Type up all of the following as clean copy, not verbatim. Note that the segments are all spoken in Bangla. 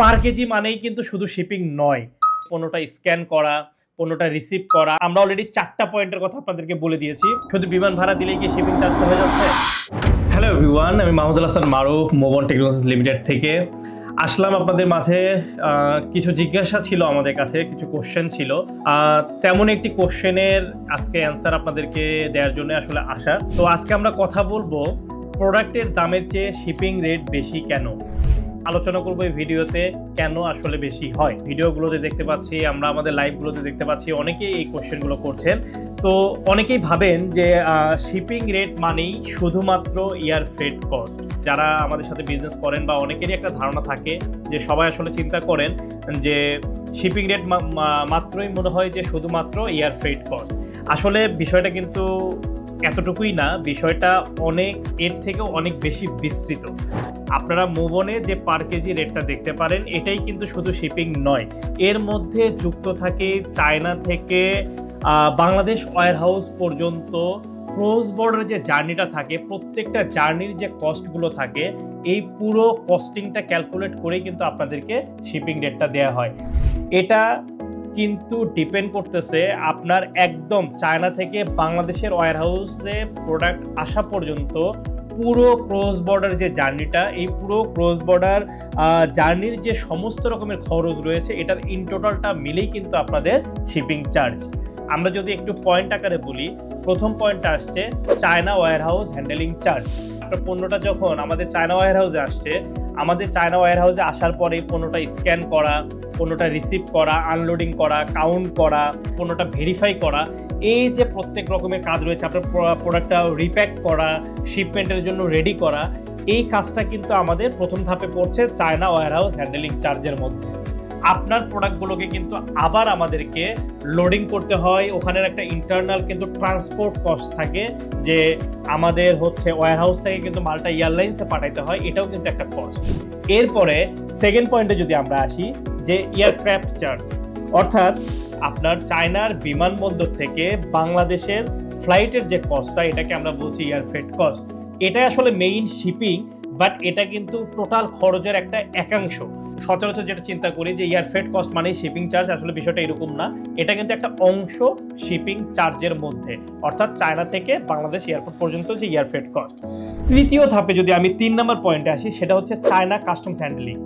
পার কেজি মানেই কিন্তু শুধু শিপিং নয়, পণ্যটা স্ক্যান করা, পণ্যটা রিসিভ করা। আমরা অলরেডি 4টা পয়েন্টের কথা আপনাদেরকে বলে দিয়েছি। শুধু বিমান ভাড়া দিলেই কি শিপিং চার্জটা হয়ে যাচ্ছে? হ্যালো এভরিওয়ান, আমি মাহমুদুল হাসান মারুফ, মোবন টেকনোলজিস লিমিটেড থেকে আসলাম আপনাদের মাঝে। কিছু জিজ্ঞাসা ছিল আমাদের কাছে, কিছু কোশ্চেন ছিল, তেমন একটি কোশ্চেনের আজকে অ্যান্সার আপনাদেরকে দেওয়ার জন্য আসলে আসা। তো আজকে আমরা কথা বলবো প্রোডাক্টের দামের চেয়ে শিপিং রেট বেশি কেন। আলোচনা করবো এই ভিডিওতে কেন আসলে বেশি হয়। ভিডিওগুলোতে দেখতে পাচ্ছি, আমরা আমাদের লাইভগুলোতে দেখতে পাচ্ছি অনেকেই এই কোশ্চেনগুলো করছেন। তো অনেকেই ভাবেন যে শিপিং রেট মানেই শুধুমাত্র এয়ার ফ্রেট কস্ট। যারা আমাদের সাথে বিজনেস করেন বা অনেকেরই একটা ধারণা থাকে যে সবাই আসলে চিন্তা করেন যে শিপিং রেট মাত্রই মনে হয় যে শুধুমাত্র এয়ার ফ্রেট কস্ট। আসলে বিষয়টা কিন্তু এতটুকুই না, বিষয়টা অনেক এর থেকেও অনেক বেশি বিস্তৃত। আপনারা মোবনে যে পার কেজি রেটটা দেখতে পারেন, এটাই কিন্তু শুধু শিপিং নয়, এর মধ্যে যুক্ত থাকে চায়না থেকে বাংলাদেশ ওয়্যারহাউস পর্যন্ত ক্রস বর্ডার যে জার্নিটা থাকে, প্রত্যেকটা জার্নির যে কস্টগুলো থাকে, এই পুরো কস্টিংটা ক্যালকুলেট করেই কিন্তু আপনাদেরকে শিপিং রেটটা দেওয়া হয়। এটা কিন্তু ডিপেন্ড করতেছে আপনার একদম চায়না থেকে বাংলাদেশের ওয়্যারহাউসে প্রোডাক্ট আসা পর্যন্ত পুরো ক্রস বর্ডার যে জার্নিটা, এই পুরো ক্রস বর্ডার জার্নির যে সমস্ত রকমের খরচ রয়েছে, এটার ইন টোটালটা মিলেই কিন্তু আপনাদের শিপিং চার্জ। আমরা যদি একটু পয়েন্ট আকারে বলি, প্রথম পয়েন্টটা আসছে চায়না ওয়্যারহাউস হ্যান্ডেলিং চার্জ। আপনার পণ্যটা যখন আমাদের চায়না ওয়্যারহাউসে আসছে, আমাদের চায়না ওয়্যারহাউসে আসার পরে পণ্যটা স্ক্যান করা, পণ্যটা রিসিভ করা, আনলোডিং করা, কাউন্ট করা, পণ্যটা ভেরিফাই করা, এই যে প্রত্যেক রকমের কাজ রয়েছে, আপনার প্রোডাক্টটা রিপ্যাক করা, শিপমেন্টের জন্য রেডি করা, এই কাজটা কিন্তু আমাদের প্রথম ধাপে পড়ছে চায়না ওয়্যারহাউস হ্যান্ডেলিং চার্জের মধ্যে। আপনার প্রোডাক্টগুলোকে কিন্তু আবার আমাদেরকে লোডিং করতে হয়, ওখানের একটা ইন্টারনাল কিন্তু ট্রান্সপোর্ট কস্ট থাকে, যে আমাদের হচ্ছে ওয়্যারহাউস থেকে কিন্তু মালটা এয়ারলাইন্সে পাঠাইতে হয়, এটাও কিন্তু একটা কস্ট। এরপরে সেকেন্ড পয়েন্টে যদি আমরা আসি, যে এয়ারক্রাফট চার্জ, অর্থাৎ আপনার চায়নার বিমানবন্দর থেকে বাংলাদেশের ফ্লাইটের যে কস্টটা, এটাকে আমরা বলছি এয়ার ফ্রেট কস্ট। এটা আসলে মেইন শিপিং, বাট এটা কিন্তু টোটাল খরচের একটা একাংশ। সচরাচর যেটা চিন্তা করি যে এয়ার ফ্রেট কস্ট মানে শিপিং চার্জ, আসলে বিষয়টা এরকম না, এটা কিন্তু একটা অংশ শিপিং চার্জের মধ্যে, অর্থাৎ চায়না থেকে বাংলাদেশ এয়ারপোর্ট পর্যন্ত যে এয়ার ফ্রেট কস্ট। তৃতীয় ধাপে যদি আমি 3 নম্বর পয়েন্টে আসি, সেটা হচ্ছে চায়না কাস্টমস হ্যান্ডলিং।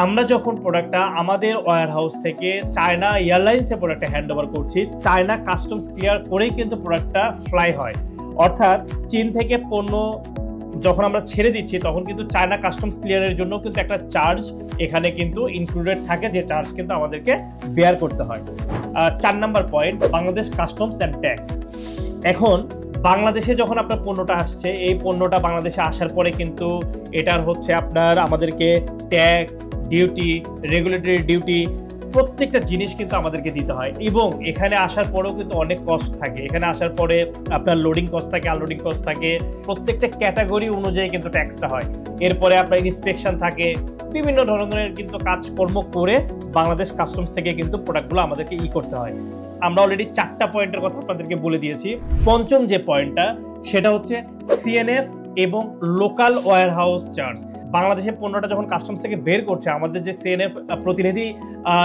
আমরা যখন প্রোডাক্টটা আমাদের ওয়্যারহাউস থেকে চায়না এয়ারলাইন্সে প্রোডাক্টটা হ্যান্ড ওভার করছি, চায়না কাস্টমস ক্লিয়ার করেই কিন্তু প্রোডাক্টটা ফ্লাই হয়। অর্থাৎ চীন থেকে পণ্য যখন আমরা ছেড়ে দিচ্ছি, তখন কিন্তু চায়না কাস্টমস ক্লিয়ারের জন্য কিন্তু একটা চার্জ এখানে কিন্তু ইনক্লুডেড থাকে, যে চার্জ কিন্তু আমাদেরকে বেয়ার করতে হয়। 4 নম্বর point, Bangladesh customs and tax. এখন বাংলাদেশে যখন আপনার পণ্যটা আসছে, এই পণ্যটা বাংলাদেশে আসার পরে কিন্তু এটার হচ্ছে আপনার আমাদেরকে ট্যাক্স, ডিউটি, রেগুলেটরি ডিউটি, প্রত্যেকটা জিনিস কিন্তু আমাদেরকে দিতে হয়। এবং এখানে আসার পরেও কিন্তু অনেক কস্ট থাকে। এখানে আসার পরে আপনার লোডিং কস্ট থাকে, আনলোডিং কস্ট থাকে, প্রত্যেকটা ক্যাটাগরি অনুযায়ী কিন্তু ট্যাক্সটা হয়। এরপরে আপনার ইন্সপেকশন থাকে, বিভিন্ন ধরনের কিন্তু কাজকর্ম করে বাংলাদেশ কাস্টমস থেকে কিন্তু প্রোডাক্টগুলো আমাদেরকে করতে হয়। আমরা অলরেডি 4টা পয়েন্টের কথা আপনাদেরকে বলে দিয়েছি। পঞ্চম যে পয়েন্টটা, সেটা হচ্ছে সিএনএফ এবং লোকাল ওয়্যারহাউস চার্জ। বাংলাদেশের পণ্যটা যখন কাস্টমস থেকে বের করছে, আমাদের যে সিএনএফ প্রতিনিধি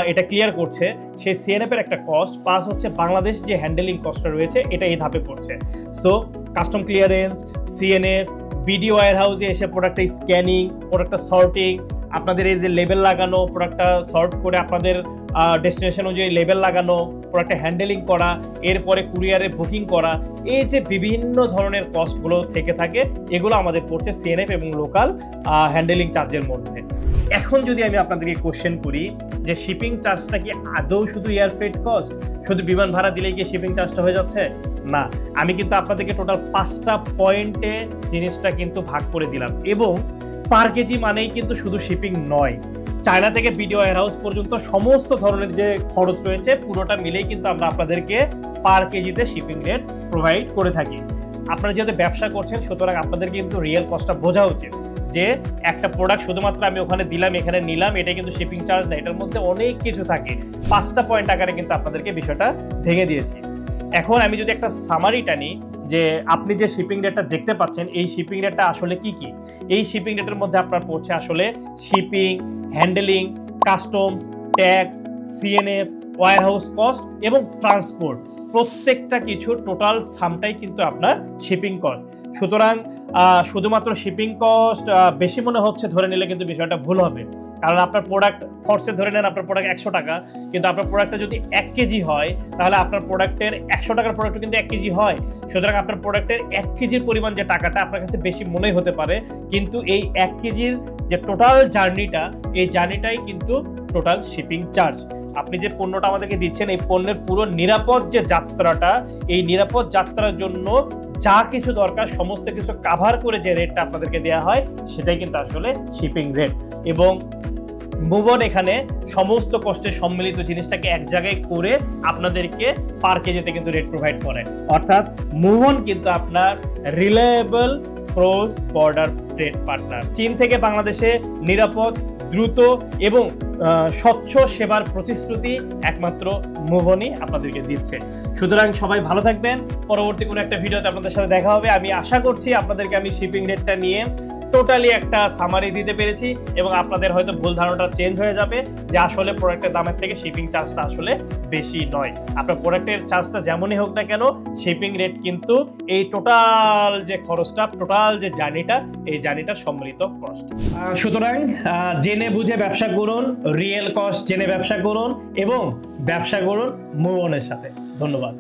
এটা ক্লিয়ার করছে, সেই সিএনএফ এর একটা কস্ট, প্লাস হচ্ছে বাংলাদেশ যে হ্যান্ডেলিং কস্টটা রয়েছে, এটা এই ধাপে পড়ছে। So custom clearance, CNF, BD ওয়্যারহাউসে এসে প্রোডাক্টটা স্ক্যানিং, প্রোডাক্টটা সর্টিং, আপনাদের এই যে লেবেল লাগানো, প্রোডাক্টটা সর্ট করে আপনাদের ডেস্টিনেশন অনুযায়ী লেবেল লাগানো, প্রোডাক্টটা হ্যান্ডেলিং করা, এরপরে কুরিয়ারে বুকিং করা, এই যে বিভিন্ন ধরনের কস্টগুলো থেকে থাকে, এগুলো আমাদের পড়ছে সিএনএফ এবং লোকাল হ্যান্ডেলিং চার্জের মধ্যে। এখন যদি আমি আপনাদেরকে কোশ্চেন করি যে শিপিং চার্জটা কি আদৌ শুধু এয়ার ফ্রেট কস্ট, শুধু বিমান ভাড়া দিলেই কি শিপিং চার্জটা হয়ে যাচ্ছে? না, আমি কিন্তু আপনাদেরকে টোটাল 5টা পয়েন্টে জিনিসটা কিন্তু ভাগ করে দিলাম। এবং পার কেজি মানেই কিন্তু শুধু শিপিং নয়, চায়না থেকে বিডি ওয়্যারহাউস পর্যন্ত সমস্ত ধরনের যে খরচ রয়েছে, পুরোটা মিলেই কিন্তু আমরা আপনাদেরকে পার কেজিতে শিপিং রেট প্রোভাইড করে থাকি। আপনারা যেহেতু ব্যবসা করছেন, সুতরাং আপনাদের কিন্তু রিয়েল কস্টটা বোঝা উচিত, যে একটা প্রোডাক্ট শুধুমাত্র আমি ওখানে দিলাম, এখানে নিলাম, এটা কিন্তু শিপিং চার্জ না, এটার মধ্যে অনেক কিছু থাকে। 5টা পয়েন্ট আকারে কিন্তু আপনাদেরকে বিষয়টা ভেঙে দিয়েছি। এখন আমি যদি একটা সামারি টানি, যে আপনি যে শিপিং রেটটা দেখতে পাচ্ছেন এই শিপিং রেটটা আসলে কি কি। এই শিপিং রেটের মধ্যে আপনার পড়ছে আসলে shipping, handling, customs, tax, CNF, warehouse cost এবং ট্রান্সপোর্ট, প্রত্যেকটা কিছু টোটাল সামটাই কিন্তু আপনার শিপিং কস্ট। সুতরাং শুধুমাত্র শিপিং কস্ট বেশি মনে হচ্ছে ধরে নিলে কিন্তু বিষয়টা ভুল হবে। কারণ আপনার প্রোডাক্ট ফর্সে ধরে নেন আপনার প্রোডাক্ট 100 টাকা, কিন্তু আপনার প্রোডাক্টটা যদি 1 কেজি হয় তাহলে আপনার প্রোডাক্টের 100 টাকার প্রোডাক্ট কিন্তু 1 কেজি হয়। সুতরাং আপনার প্রোডাক্টের 1 কেজির পরিমাণ যে টাকাটা আপনার কাছে বেশি মনে হতে পারে, কিন্তু এই 1 কেজির যে টোটাল জার্নিটা, এই জার্নিটাই কিন্তু টোটাল শিপিং চার্জ। আপনি যে পণ্যটা আমাদেরকে দিচ্ছেন এই পণ্যের পুরো নিরাপদ যে যাত্রাটা, এই নিরাপদ যাত্রার জন্য যা কিছু দরকার সমস্ত কিছু কাভার করে যে রেটটা আপনাদেরকে দেওয়া হয় সেটাই কিন্তু আসলে শিপিং রেট। এবং মুভ অন এখানে সমস্ত কষ্টের সম্মিলিত জিনিসটাকে এক জায়গায় করে আপনাদেরকে পার কেজিতে কিন্তু রেট প্রোভাইড করে। অর্থাৎ মুভ অন কিন্তু আপনার reliable cross border trade partner. চীন থেকে বাংলাদেশে নিরাপদ, দ্রুত এবং স্বচ্ছ সেবার প্রতিশ্রুতি একমাত্র মুভ অনই আপনাদেরকে দিচ্ছে। সুতরাং সবাই ভালো থাকবেন। পরবর্তী কোনো একটা ভিডিওতে আপনাদের সাথে দেখা হবে। আমি আশা করছি আপনাদেরকে আমি শিপিং রেটটা নিয়ে টোটালি একটা সামারি দিতে পেরেছি এবং আপনাদের হয়তো ভুল ধারণাটা চেঞ্জ হয়ে যাবে যে আসলে প্রোডাক্টের দামের থেকে শিপিং চার্জটা আসলে বেশি নয়। আপনার প্রোডাক্টের চার্জটা যেমনই হোক না কেন, শিপিং রেট কিন্তু এই টোটাল যে খরচটা, টোটাল যে জার্নিটা, এই জার্নিটার সম্মিলিত কস্ট। সুতরাং জেনে বুঝে ব্যবসা করুন, রিয়েল কস্ট জেনে ব্যবসা করুন এবং ব্যবসা করুন মুভ অনের সাথে। ধন্যবাদ।